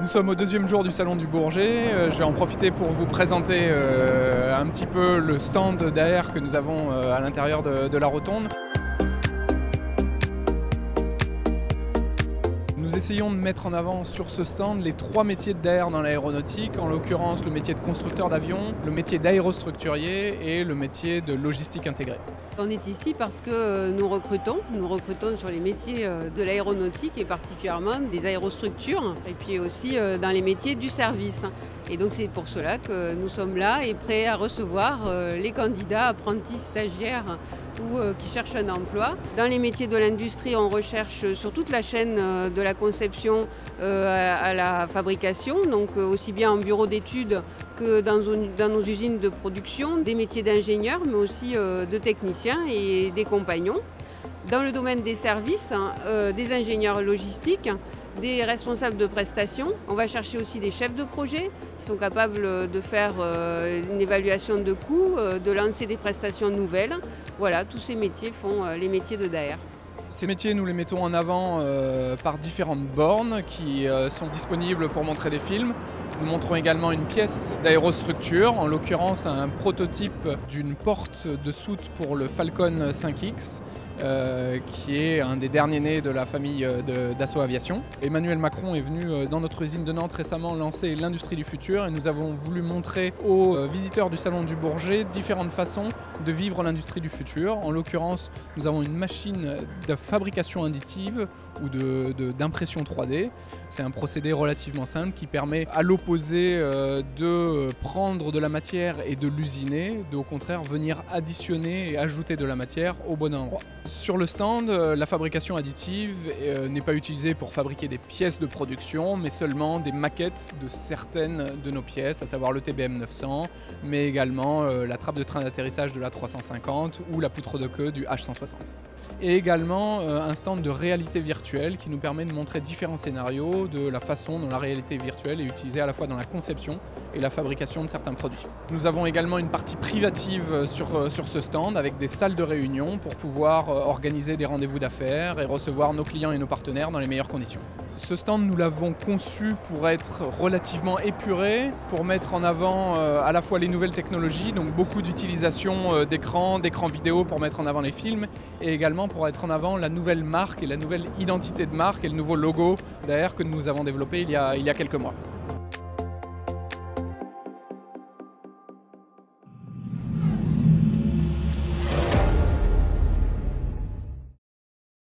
Nous sommes au deuxième jour du Salon du Bourget. Je vais en profiter pour vous présenter un petit peu le stand d'AR que nous avons à l'intérieur de la rotonde. Nous essayons de mettre en avant sur ce stand les trois métiers d'AR dans l'aéronautique, en l'occurrence le métier de constructeur d'avion, le métier d'aérostructurier et le métier de logistique intégrée. On est ici parce que nous recrutons sur les métiers de l'aéronautique et particulièrement des aérostructures et puis aussi dans les métiers du service. Et donc c'est pour cela que nous sommes là et prêts à recevoir les candidats, apprentis, stagiaires ou qui cherchent un emploi. Dans les métiers de l'industrie, on recherche sur toute la chaîne de la conception à la fabrication, donc aussi bien en bureau d'études que dans nos usines de production, des métiers d'ingénieurs mais aussi de techniciens et des compagnons. Dans le domaine des services, des ingénieurs logistiques, des responsables de prestations. On va chercher aussi des chefs de projet qui sont capables de faire une évaluation de coûts, de lancer des prestations nouvelles. Voilà, tous ces métiers font les métiers de DAER. Ces métiers, nous les mettons en avant par différentes bornes qui sont disponibles pour montrer des films. Nous montrons également une pièce d'aérostructure, en l'occurrence un prototype d'une porte de soute pour le Falcon 5X, qui est un des derniers nés de la famille Dassault Aviation. Emmanuel Macron est venu dans notre usine de Nantes récemment lancer l'industrie du futur et nous avons voulu montrer aux visiteurs du Salon du Bourget différentes façons de vivre l'industrie du futur. En l'occurrence, nous avons une machine de fabrication additive ou d'impression 3D. C'est un procédé relativement simple qui permet à l'opposé de prendre de la matière et de l'usiner, au contraire venir additionner et ajouter de la matière au bon endroit. Sur le stand, la fabrication additive n'est pas utilisée pour fabriquer des pièces de production, mais seulement des maquettes de certaines de nos pièces, à savoir le TBM 900, mais également la trappe de train d'atterrissage de la 350 ou la poutre de queue du H160. Et également un stand de réalité virtuelle qui nous permet de montrer différents scénarios de la façon dont la réalité virtuelle est utilisée à la fois dans la conception et la fabrication de certains produits. Nous avons également une partie privative sur ce stand avec des salles de réunion pour pouvoir organiser des rendez-vous d'affaires et recevoir nos clients et nos partenaires dans les meilleures conditions. Ce stand, nous l'avons conçu pour être relativement épuré, pour mettre en avant à la fois les nouvelles technologies, donc beaucoup d'utilisation d'écrans vidéo pour mettre en avant les films, et également pour être en avant la nouvelle marque et la nouvelle identité de marque et le nouveau logo d'AR que nous avons développé il y a quelques mois.